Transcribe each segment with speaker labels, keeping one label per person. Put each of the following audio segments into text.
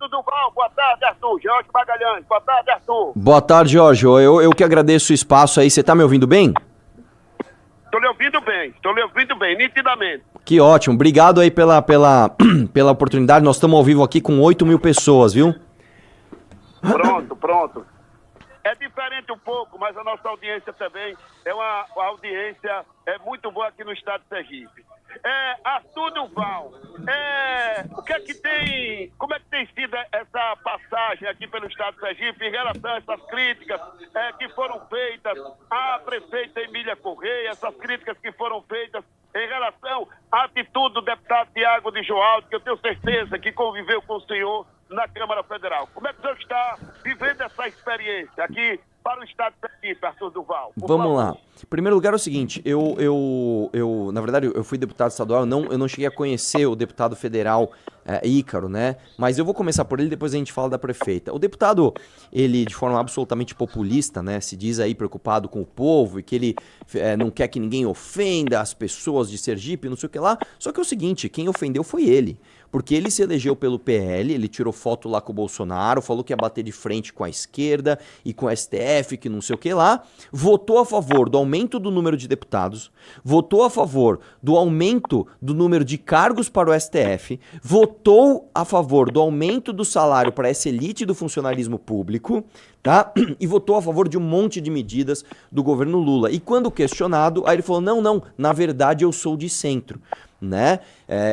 Speaker 1: Arthur Duval, boa tarde, Arthur. Jorge Magalhães, boa tarde, Arthur.
Speaker 2: Boa tarde, Jorge. Eu que agradeço o espaço aí. Você tá me ouvindo bem?
Speaker 1: Estou lhe ouvindo bem, nitidamente.
Speaker 2: Que ótimo. Obrigado aí pela oportunidade. Nós estamos ao vivo aqui com 8.000 pessoas, viu?
Speaker 1: Pronto. É diferente um pouco, mas a nossa audiência também é uma audiência muito boa aqui no estado de Sergipe. Arthur Duval, o que é que tem, como é que tem sido essa passagem aqui pelo estado de Sergipe em relação a essas críticas que foram feitas à prefeita Emília Correia, essas críticas que foram feitas em relação à atitude do deputado Tiago de Joaldo, que eu tenho certeza que conviveu com o senhor na Câmara Federal. Como é que o senhor está vivendo essa experiência aqui para o estado de Sergipe, Arthur Duval?
Speaker 2: Vamos lá. Em primeiro lugar é o seguinte, na verdade, eu fui deputado estadual, eu não cheguei a conhecer o deputado federal Ícaro, né? Mas eu vou começar por ele, depois a gente fala da prefeita. O deputado, ele, de forma absolutamente populista, né? Se diz aí preocupado com o povo e que ele não quer que ninguém ofenda as pessoas de Sergipe, não sei o que lá. Só que é o seguinte, quem ofendeu foi ele. Porque ele se elegeu pelo PL, ele tirou foto lá com o Bolsonaro, falou que ia bater de frente com a esquerda e com o STF, que não sei o que lá, votou a favor do aumento do número de deputados, votou a favor do aumento do número de cargos para o STF, votou a favor do aumento do salário para essa elite do funcionalismo público, tá? E votou a favor de um monte de medidas do governo Lula. E quando questionado, aí ele falou, não, na verdade eu sou de centro. Né?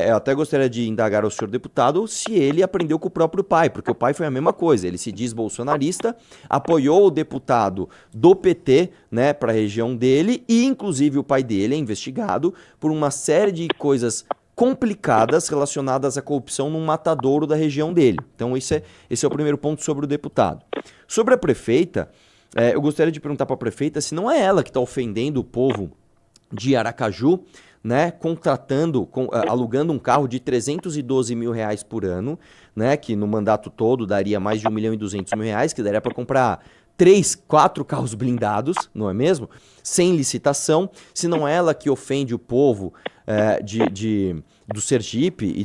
Speaker 2: Eu até gostaria de indagar ao senhor deputado se ele aprendeu com o próprio pai, porque o pai foi a mesma coisa, ele se diz bolsonarista, apoiou o deputado do PT, né, para a região dele, e inclusive o pai dele é investigado por uma série de coisas complicadas relacionadas à corrupção num matadouro da região dele. Então esse é o primeiro ponto sobre o deputado. Sobre a prefeita, eu gostaria de perguntar para a prefeita se não é ela que está ofendendo o povo de Aracaju, né, alugando um carro de 312 mil reais por ano, né, que no mandato todo daria mais de 1.200.000 reais, que daria para comprar 3, 4 carros blindados, não é mesmo? Sem licitação, se não é ela que ofende o povo do Sergipe e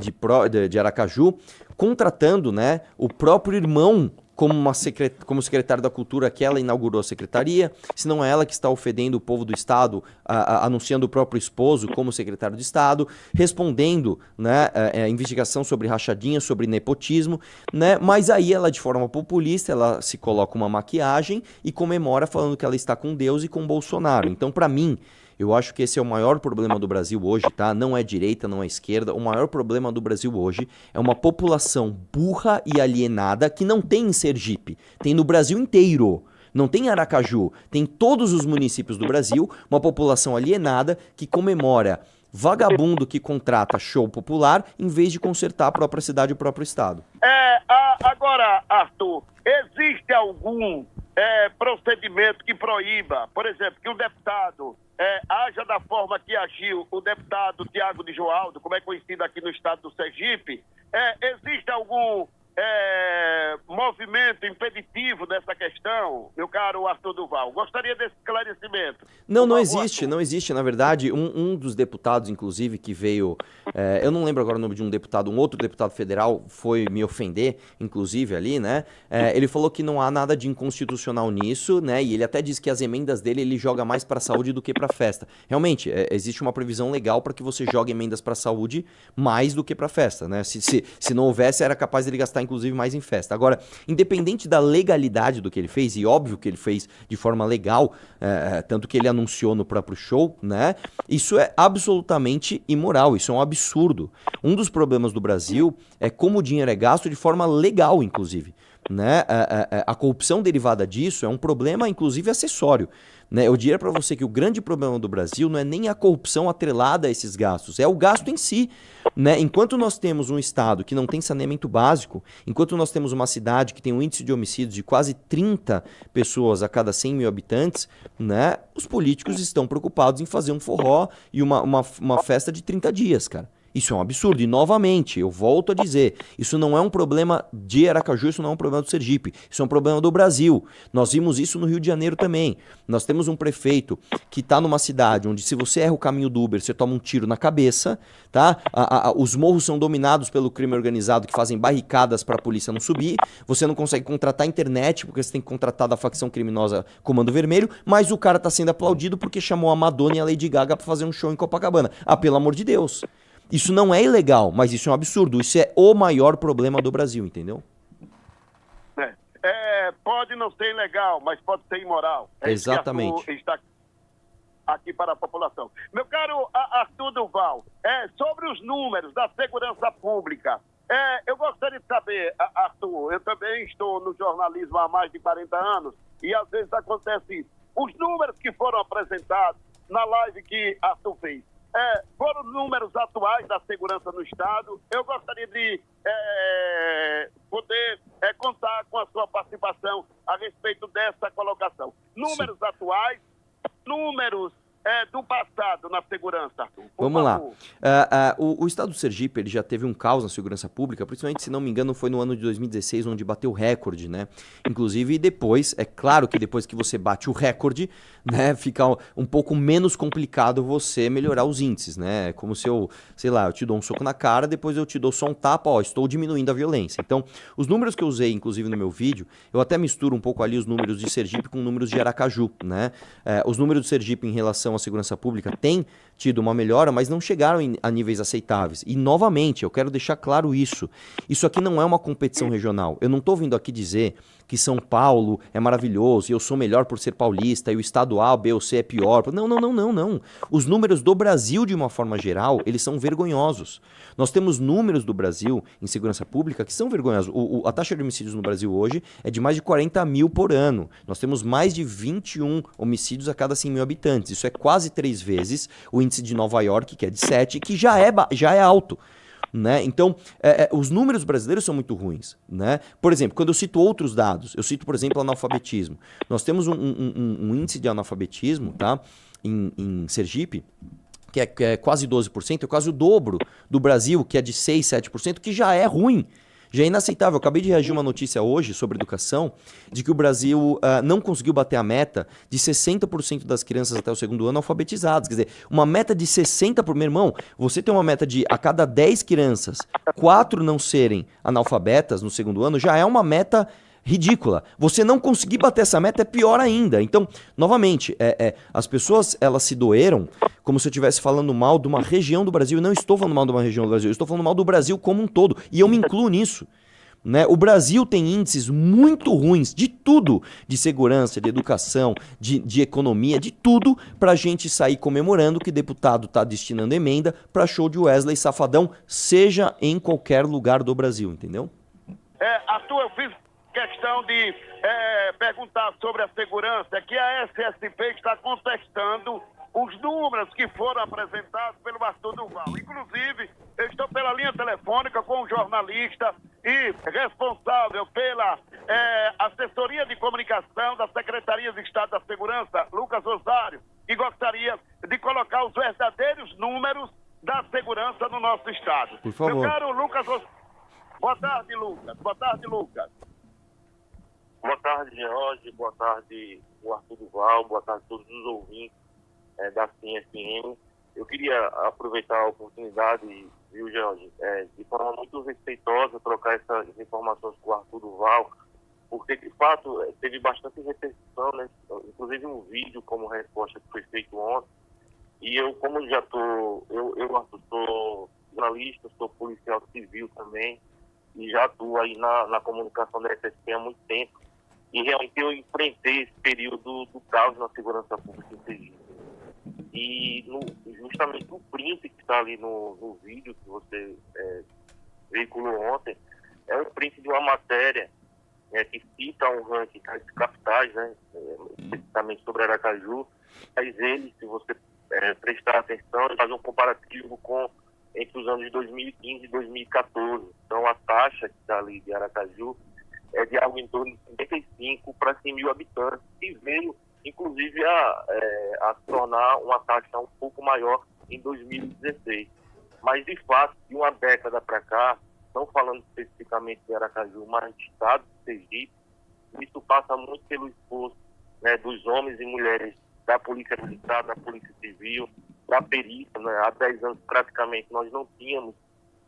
Speaker 2: de Aracaju, contratando, né, o próprio irmão como secretário da Cultura que ela inaugurou a secretaria, se não é ela que está ofendendo o povo do Estado, anunciando o próprio esposo como secretário de Estado, respondendo, né, a investigação sobre rachadinha, sobre nepotismo, né, mas aí ela, de forma populista, ela se coloca uma maquiagem e comemora falando que ela está com Deus e com Bolsonaro. Então, para mim, eu acho que esse é o maior problema do Brasil hoje, tá? Não é direita, não é esquerda. O maior problema do Brasil hoje é uma população burra e alienada que não tem em Sergipe. Tem no Brasil inteiro. Não tem em Aracaju. Tem em todos os municípios do Brasil uma população alienada que comemora vagabundo que contrata show popular em vez de consertar a própria cidade e o próprio estado.
Speaker 1: Agora, Arthur, existe algum procedimento que proíba, por exemplo, que o deputado haja da forma que agiu o deputado Tiago de Joaldo, como é conhecido aqui no estado do Sergipe? Existe algum movimento impeditivo dessa questão, meu caro Arthur Duval? Gostaria desse esclarecimento.
Speaker 2: Não existe. Na verdade, um dos deputados, inclusive, que veio, eu não lembro agora o nome de um outro deputado federal foi me ofender, inclusive, ali, né? Ele falou que não há nada de inconstitucional nisso, né? E ele até disse que as emendas dele ele joga mais para a saúde do que para a festa. Realmente, existe uma previsão legal para que você jogue emendas para a saúde mais do que para a festa, né? Se não houvesse, era capaz de ele gastar inclusive mais em festa. Agora, independente da legalidade do que ele fez, e óbvio que ele fez de forma legal, tanto que ele anunciou no próprio show, né? Isso é absolutamente imoral, isso é um absurdo. Um dos problemas do Brasil é como o dinheiro é gasto de forma legal, inclusive. Né? A corrupção derivada disso é um problema, inclusive, acessório. Né? Eu diria para você que o grande problema do Brasil não é nem a corrupção atrelada a esses gastos, é o gasto em si. Né? Enquanto nós temos um estado que não tem saneamento básico, enquanto nós temos uma cidade que tem um índice de homicídios de quase 30 pessoas a cada 100 mil habitantes, né? Os políticos estão preocupados em fazer um forró e uma festa de 30 dias, cara. Isso é um absurdo. E, novamente, eu volto a dizer, isso não é um problema de Aracaju, isso não é um problema do Sergipe, isso é um problema do Brasil. Nós vimos isso no Rio de Janeiro também. Nós temos um prefeito que está numa cidade onde, se você erra o caminho do Uber, você toma um tiro na cabeça, tá? Os morros são dominados pelo crime organizado, que fazem barricadas para a polícia não subir. Você não consegue contratar internet, porque você tem que contratar da facção criminosa Comando Vermelho, mas o cara está sendo aplaudido porque chamou a Madonna e a Lady Gaga para fazer um show em Copacabana. Ah, pelo amor de Deus. Isso não é ilegal, mas isso é um absurdo. Isso é o maior problema do Brasil, entendeu?
Speaker 1: Pode não ser ilegal, mas pode ser imoral.
Speaker 2: Exatamente.
Speaker 1: Isso que está aqui para a população. Meu caro Arthur Duval, sobre os números da segurança pública, eu gostaria de saber, Arthur, eu também estou no jornalismo há mais de 40 anos e às vezes acontece isso. Os números que foram apresentados na live que Arthur fez, foram números atuais da segurança no Estado. Eu gostaria de poder contar com a sua participação a respeito dessa colocação. Números atuais, números do passado na segurança, Arthur.
Speaker 2: Vamos lá. O Estado do Sergipe, ele já teve um caos na segurança pública, principalmente, se não me engano, foi no ano de 2016, onde bateu recorde, né? Inclusive, depois, é claro que depois que você bate o recorde, né, fica um pouco menos complicado você melhorar os índices, né? É como se eu, sei lá, eu te dou um soco na cara, depois eu te dou só um tapa, estou diminuindo a violência. Então, os números que eu usei, inclusive, no meu vídeo, eu até misturo um pouco ali os números de Sergipe com números de Aracaju, né? Os números de Sergipe em relação à segurança pública têm tido uma melhora, mas não chegaram a níveis aceitáveis. E, novamente, eu quero deixar claro isso. Isso aqui não é uma competição regional. Eu não estou vindo aqui dizer que São Paulo é maravilhoso e eu sou melhor por ser paulista e o estado A, B ou C é pior. Não, não, não, não, não. Os números do Brasil, de uma forma geral, eles são vergonhosos. Nós temos números do Brasil em segurança pública que são vergonhosos. A taxa de homicídios no Brasil hoje é de mais de 40 mil por ano. Nós temos mais de 21 homicídios a cada 100 mil habitantes. Isso é quase 3 vezes o índice de Nova York, que é de 7, que já é alto. Né? Então, os números brasileiros são muito ruins. Né? Por exemplo, quando eu cito outros dados, eu cito, por exemplo, analfabetismo. Nós temos um índice de analfabetismo, tá? em Sergipe, que é quase 12%, é quase o dobro do Brasil, que é de 6, 7%, que já é ruim. Já é inaceitável. Eu acabei de reagir uma notícia hoje sobre educação, de que o Brasil não conseguiu bater a meta de 60% das crianças até o segundo ano alfabetizadas. Quer dizer, uma meta de 60%, meu irmão, você tem uma meta de a cada 10 crianças, 4 não serem analfabetas no segundo ano, já é uma meta ridícula. Você não conseguir bater essa meta é pior ainda. Então, novamente, as pessoas, elas se doeram como se eu estivesse falando mal de uma região do Brasil. E não estou falando mal de uma região do Brasil, eu estou falando mal do Brasil como um todo. E eu me incluo nisso. Né? O Brasil tem índices muito ruins de tudo, de segurança, de educação, de economia, de tudo, para a gente sair comemorando que deputado está destinando emenda para show de Wesley Safadão, seja em qualquer lugar do Brasil, entendeu?
Speaker 1: Arthur, eu fiz questão de perguntar sobre a segurança, que a SSP está contestando os números que foram apresentados pelo Arthur Duval. Inclusive, eu estou pela linha telefônica com um jornalista e responsável pela assessoria de comunicação da Secretaria de Estado da Segurança, Lucas Rosário, e gostaria de colocar os verdadeiros números da segurança no nosso estado.
Speaker 2: Por favor.
Speaker 1: Meu caro Lucas Rosário. Boa tarde, Lucas. Boa tarde, Lucas.
Speaker 3: Boa tarde, Jorge. Boa tarde, o Arthur Duval. Boa tarde a todos os ouvintes da CIM-FM. Eu queria aproveitar a oportunidade, viu, Jorge, de forma muito respeitosa, trocar essas informações com o Arthur Duval, porque, de fato, teve bastante repercussão, né? Inclusive um vídeo como resposta que foi feito ontem. E eu, como já Arthur, sou jornalista, sou policial civil também, e já atuo aí na comunicação da SSP há muito tempo. E realmente eu enfrentei esse período do caos na segurança pública em Sergipe. E justamente o print que está ali no vídeo que você veiculou ontem é um print de uma matéria que cita um ranking das capitais, né, especificamente sobre Aracaju. Mas ele, se você prestar atenção, ele faz um comparativo entre os anos de 2015 e 2014. Então a taxa que está ali de Aracaju é de algo em torno de 55 para 100 mil habitantes, e veio, inclusive, a se tornar uma taxa um pouco maior em 2016. Mas, de fato, de uma década para cá, não falando especificamente de Aracaju, mas de estado de Sergipe, isso passa muito pelo esforço, né, dos homens e mulheres da Polícia Militar, da Polícia Civil, da perícia. Né? Há 10 anos, praticamente, nós não tínhamos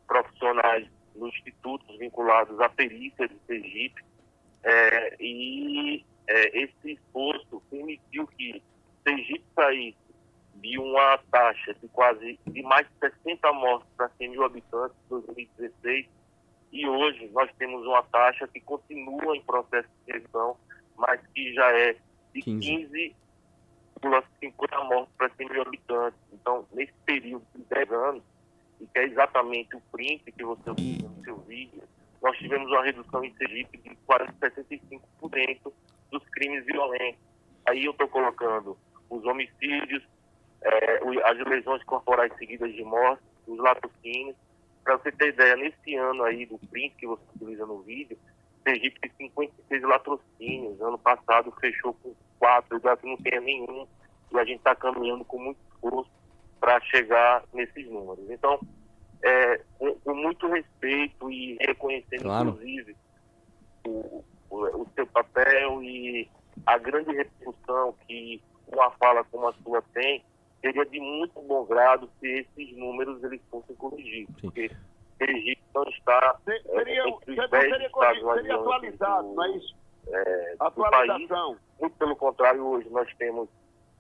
Speaker 3: profissionais nos institutos vinculados à perícia de Sergipe. Esse esforço permitiu que Sergipe saísse de uma taxa de mais de 60 mortes para 100 mil habitantes em 2016, e hoje nós temos uma taxa que continua em processo de redução, mas que já é de 15,50 mortes para 100 mil habitantes. Então, nesse período de 10 anos, e que é exatamente o print que você viu no seu vídeo, nós tivemos uma redução em Sergipe de quase 65% dos crimes violentos. Aí eu estou colocando os homicídios, as lesões corporais seguidas de morte, os latrocínios. Para você ter ideia, nesse ano aí do print que você utiliza no vídeo, Sergipe tem 56 latrocínios. Ano passado fechou com 4, já que não tem nenhum. E a gente está caminhando com muito esforço para chegar nesses números. Então, com muito respeito e reconhecendo, claro, inclusive, o seu papel e a grande repercussão que uma fala como a sua tem, seria de muito bom grado se esses números eles fossem corrigidos. Sim. Porque Sergipe não está
Speaker 1: seria atualizado, não é isso?
Speaker 3: Atualização. País. Muito pelo contrário, hoje nós temos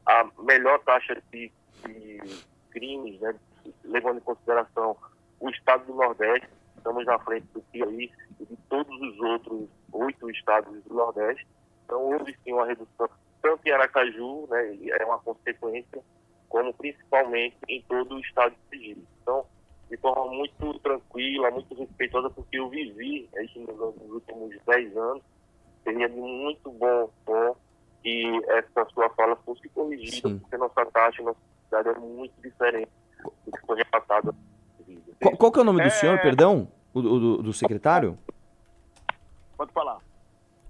Speaker 3: a melhor taxa de crimes, né, levando em consideração o estado do Nordeste. Estamos na frente do Piauí e de todos os outros 8 estados do Nordeste. Então, houve sim uma redução, tanto em Aracaju, né, é uma consequência, como principalmente em todo o estado de Sergipe. Então, de forma muito tranquila, muito respeitosa, porque eu vivi isso nos últimos 10 anos, seria de muito bom tom que essa sua fala fosse corrigida, sim, porque nossa taxa, nossa cidade é muito diferente do que foi relatado.
Speaker 2: Qual que é o nome do senhor, perdão? Do secretário?
Speaker 1: Pode falar.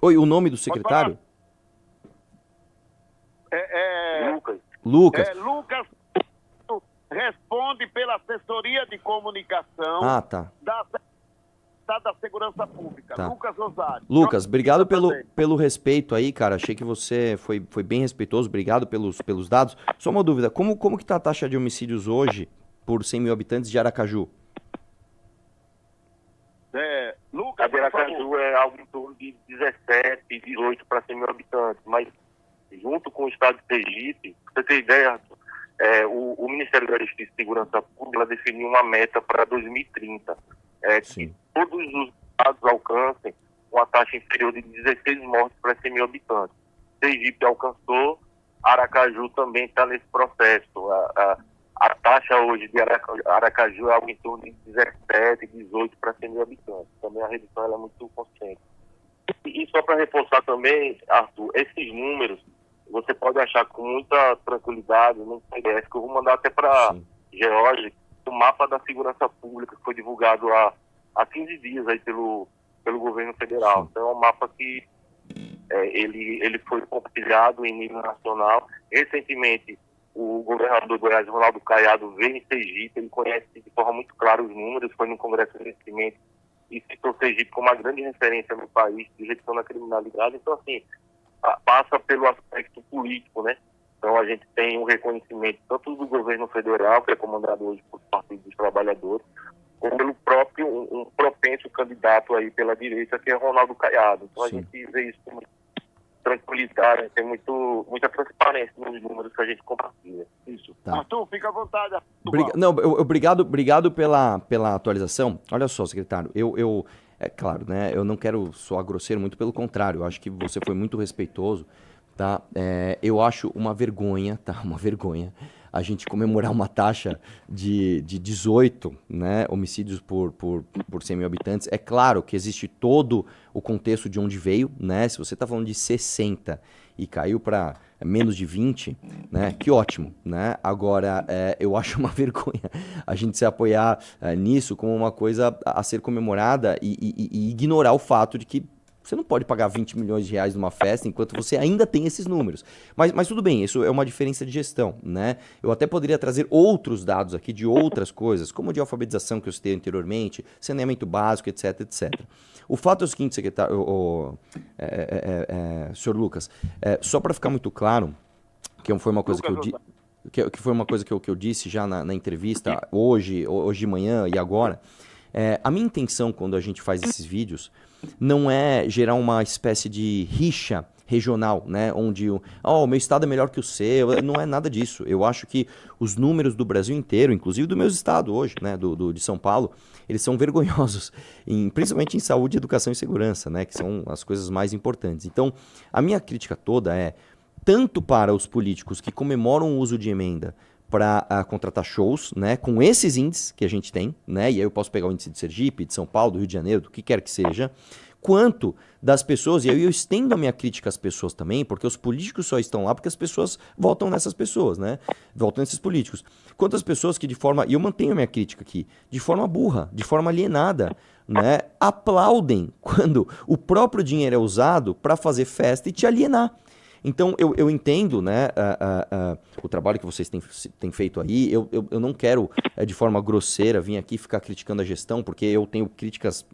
Speaker 2: Oi, o nome do secretário?
Speaker 3: Lucas.
Speaker 2: Lucas.
Speaker 1: Lucas responde pela assessoria de comunicação da Segurança Pública.
Speaker 2: Tá.
Speaker 1: Lucas Rosário.
Speaker 2: Lucas, obrigado pelo respeito aí, cara. Achei que você foi bem respeitoso. Obrigado pelos dados. Só uma dúvida, como que tá a taxa de homicídios hoje por 100 mil habitantes de Aracaju?
Speaker 3: Lucas, a de Aracaju é algo em torno de 17, 18 para 100 mil habitantes, mas junto com o estado de Sergipe, pra você ter ideia, Arthur, o Ministério da Justiça e Segurança Pública definiu uma meta para 2030, que todos os estados alcancem uma taxa inferior de 16 mortes para 100 mil habitantes. Sergipe alcançou, Aracaju também está nesse processo. A taxa hoje de Aracaju é algo em torno de 17, 18 para 100 mil habitantes. Também a redução ela é muito consciente. E só para reforçar também, Arthur, esses números você pode achar com muita tranquilidade no PDF, que eu vou mandar até para George, o mapa da segurança pública que foi divulgado há 15 dias aí pelo governo federal. Sim. Então é um mapa que ele foi compartilhado em nível nacional. Recentemente, o governador do Goiás, Ronaldo Caiado, veio em Sergipe, ele conhece de forma muito clara os números, foi no Congresso de Investimento e citou Sergipe como uma grande referência no país de gestão da criminalidade. Então, assim, passa pelo aspecto político, né? Então, a gente tem um reconhecimento tanto do governo federal, que é comandado hoje por Partido dos Trabalhadores, como pelo próprio, um propenso candidato aí pela direita, que é Ronaldo Caiado. Então, a gente vê isso com tranquilidade, tem muita transparência nos números que a gente compartilha. Isso.
Speaker 1: Tá. Arthur, fica à vontade.
Speaker 2: Obrigado pela atualização. Olha só, secretário, é claro, né? Eu não quero soar grosseiro, muito pelo contrário. Eu acho que você foi muito respeitoso, tá? Eu acho uma vergonha, tá? Uma vergonha a gente comemorar uma taxa de 18, né, homicídios por 100 mil habitantes. É claro que existe todo o contexto de onde veio, né? Se você está falando de 60 e caiu para menos de 20, né? Que ótimo, né? Agora, eu acho uma vergonha a gente se apoiar nisso como uma coisa a ser comemorada e ignorar o fato de que Você não pode pagar 20 milhões de reais numa festa enquanto você ainda tem esses números. Mas tudo bem, isso é uma diferença de gestão, né? Eu até poderia trazer outros dados aqui de outras coisas, como de alfabetização que eu citei anteriormente, saneamento básico, etc, etc. O fato é o seguinte, secretário, senhor Lucas, só para ficar muito claro, que foi uma coisa que foi uma coisa que eu disse já na entrevista hoje de manhã e agora. A minha intenção quando a gente faz esses vídeos não é gerar uma espécie de rixa regional, né? Onde o meu estado é melhor que o seu. Não é nada disso. Eu acho que os números do Brasil inteiro, inclusive do meu estado hoje, né? De São Paulo, eles são vergonhosos, principalmente em saúde, educação e segurança, né? Que são as coisas mais importantes. Então, a minha crítica toda é tanto para os políticos que comemoram o uso de emenda para contratar shows, né, com esses índices que a gente tem, né, e aí eu posso pegar o índice de Sergipe, de São Paulo, do Rio de Janeiro, do que quer que seja, quanto das pessoas, e aí eu estendo a minha crítica às pessoas também, porque os políticos só estão lá porque as pessoas votam nessas pessoas, né, votam nesses políticos. Quantas pessoas que de forma, e eu mantenho a minha crítica aqui, de forma burra, de forma alienada, né, aplaudem quando o próprio dinheiro é usado para fazer festa e te alienar. Então, eu entendo, né, o trabalho que vocês têm feito aí. Eu não quero, de forma grosseira, vir aqui ficar criticando a gestão, porque eu tenho críticas,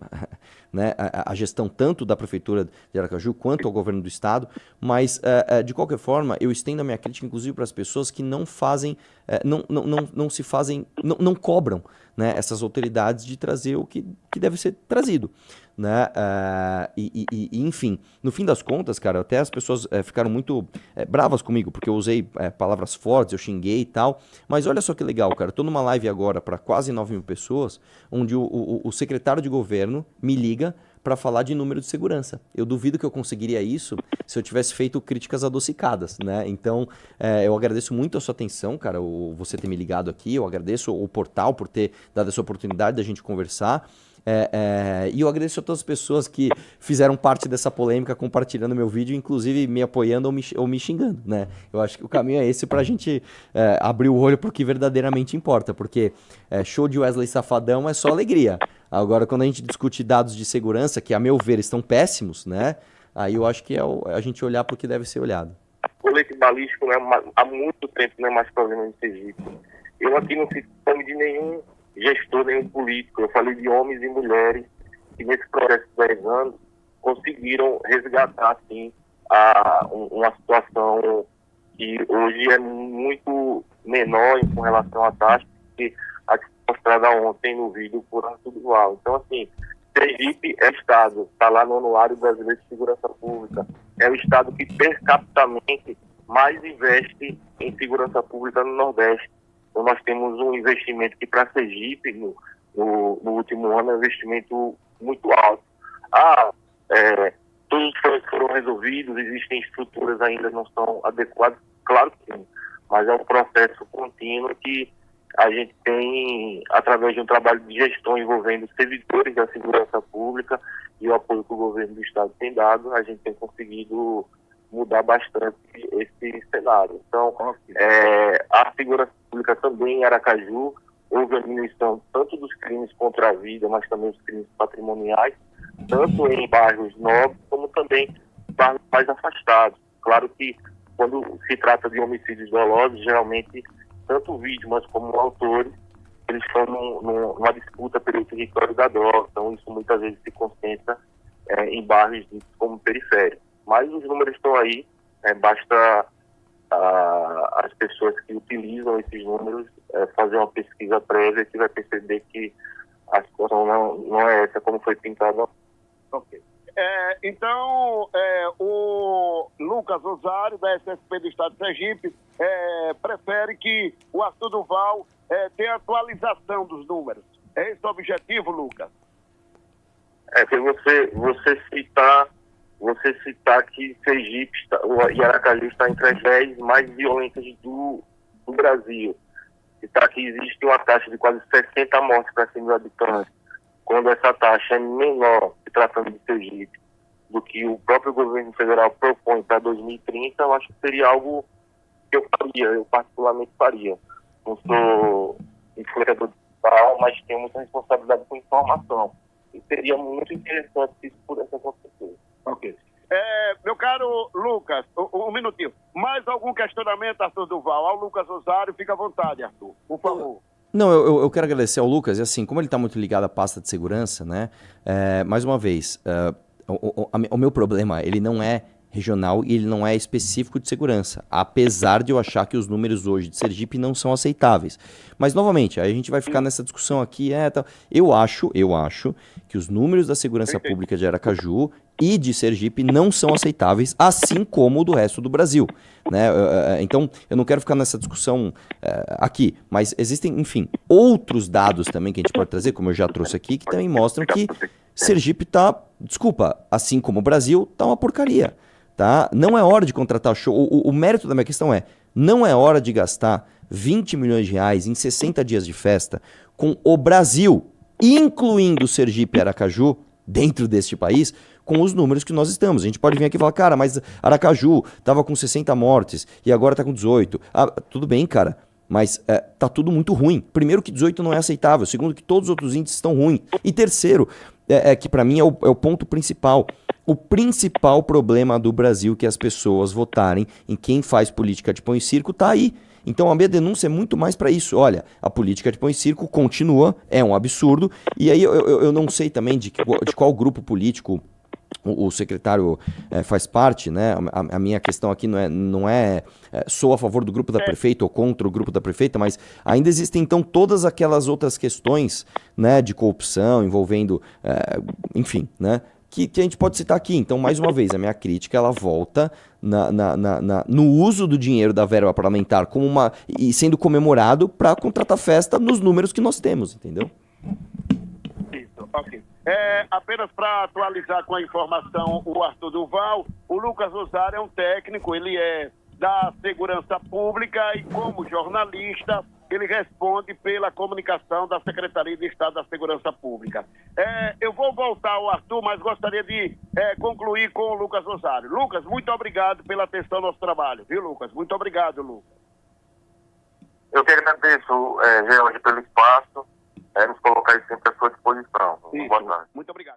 Speaker 2: né, à gestão tanto da Prefeitura de Aracaju quanto ao governo do Estado, mas, de qualquer forma, eu estendo a minha crítica, inclusive, para as pessoas que não fazem, não se fazem, não cobram, né, essas autoridades de trazer o que deve ser trazido. Né? Enfim, no fim das contas, cara, até as pessoas ficaram muito bravas comigo, porque eu usei palavras fortes, eu xinguei e tal, mas olha só que legal, cara, eu tô numa live agora para quase 9 mil pessoas, onde o secretário de governo me liga para falar de número de segurança. Eu duvido que eu conseguiria isso se eu tivesse feito críticas adocicadas, né? Então, eu agradeço muito a sua atenção, cara, você ter me ligado aqui, eu agradeço o portal por ter dado essa oportunidade da gente conversar. E eu agradeço a todas as pessoas que fizeram parte dessa polêmica, compartilhando meu vídeo, inclusive me apoiando ou me xingando, né? Eu acho que o caminho é esse pra gente abrir o olho pro que verdadeiramente importa, porque show de Wesley Safadão é só alegria. Agora, quando a gente discute dados de segurança, que a meu ver estão péssimos, né? Aí eu acho que é a gente olhar pro que deve ser olhado.
Speaker 3: O colete balístico, né, há muito tempo não é mais problema de Sergipe. Eu aqui não fico nome de nenhum gestor, nenhum político. Eu falei de homens e mulheres que nesse processo de 10 anos conseguiram resgatar assim, uma situação que hoje é muito menor com relação à taxa que a que foi mostrada ontem no vídeo por Arthur Duval. Então, assim, Sergipe é estado, está lá no Anuário Brasileiro de Segurança Pública, é o estado que per capitamente mais investe em segurança pública no Nordeste. Então, nós temos um investimento que para Sergipe, no último ano, é um investimento muito alto. Todos os problemas foram resolvidos, existem estruturas ainda não são adequadas, claro que sim, mas é um processo contínuo que a gente tem, através de um trabalho de gestão envolvendo servidores da segurança pública e o apoio que o governo do Estado tem dado, a gente tem conseguido mudar bastante esse cenário. Então, a segurança pública também em Aracaju, houve a diminuição tanto dos crimes contra a vida, mas também os crimes patrimoniais, tanto em bairros nobres, como também em bairros mais afastados. Claro que, quando se trata de homicídios dolosos, geralmente, tanto vítimas como autores, eles estão numa disputa pelo território da droga, então isso muitas vezes se concentra em bairros como periféricos. Mas os números estão aí, basta as pessoas que utilizam esses números fazer uma pesquisa prévia que vai perceber que a situação não é essa como foi pintada.
Speaker 1: Ok. Então, o Lucas Osário, da SSP do Estado de Sergipe, prefere que o Arthur Duval tenha atualização dos números. É esse o objetivo, Lucas?
Speaker 3: Se você citar que Sergipe e Aracaju está entre as 10 mais violentas do Brasil. Citar que existe uma taxa de quase 60 mortes para 100 mil habitantes. Quando essa taxa é menor, se tratando de Sergipe, do que o próprio governo federal propõe para 2030, eu acho que seria algo que eu particularmente faria. Não sou influenciador digital, mas tenho muita responsabilidade com informação. E seria muito interessante se isso pudesse acontecer.
Speaker 1: Primeiro, Lucas, um minutinho. Mais algum questionamento, Arthur Duval? Ao Lucas Rosário, fica à vontade, Arthur, por favor.
Speaker 2: Não, eu quero agradecer ao Lucas, e assim, como ele está muito ligado à pasta de segurança, né, mais uma vez, o meu problema, ele não é regional e ele não é específico de segurança, apesar de eu achar que os números hoje de Sergipe não são aceitáveis. Mas, novamente, aí a gente vai ficar nessa discussão aqui, tal. Eu acho que os números da segurança pública de Aracaju e de Sergipe não são aceitáveis, assim como o do resto do Brasil, né? Então, eu não quero ficar nessa discussão aqui, mas existem, enfim, outros dados também que a gente pode trazer, como eu já trouxe aqui, que também mostram que Sergipe tá, desculpa, assim como o Brasil, tá uma porcaria. Tá? Não é hora de contratar show. O mérito da minha questão não é hora de gastar 20 milhões de reais em 60 dias de festa com o Brasil, incluindo Sergipe e Aracaju, dentro deste país, com os números que nós estamos. A gente pode vir aqui e falar, cara, mas Aracaju estava com 60 mortes e agora está com 18. Ah, tudo bem, cara, mas tá tudo muito ruim. Primeiro que 18 não é aceitável, segundo que todos os outros índices estão ruins. E terceiro, que para mim é o ponto principal. O principal problema do Brasil que as pessoas votarem em quem faz política de pão e circo tá aí. Então a minha denúncia é muito mais para isso. Olha, a política de pão e circo continua, é um absurdo. E aí eu não sei também de qual grupo político o secretário faz parte, né? A minha questão aqui não é sou a favor do grupo da prefeita ou contra o grupo da prefeita, mas ainda existem então todas aquelas outras questões, né, de corrupção envolvendo, enfim, né? Que a gente pode citar aqui. Então, mais uma vez, a minha crítica ela volta no uso do dinheiro da verba parlamentar como e sendo comemorado para contratar festa nos números que nós temos, entendeu?
Speaker 1: Isso, ok. Apenas para atualizar com a informação o Arthur Duval, o Lucas Rosário é um técnico, ele é da segurança pública e como jornalista ele responde pela comunicação da Secretaria de Estado da Segurança Pública. Eu vou voltar ao Arthur, mas gostaria de concluir com o Lucas Rosário. Lucas, muito obrigado pela atenção ao nosso trabalho, viu, Lucas? Muito obrigado, Lucas.
Speaker 3: Eu que agradeço, George, pelo espaço, nos colocar sempre à sua disposição.
Speaker 1: Isso.
Speaker 3: Boa tarde.
Speaker 1: Muito obrigado.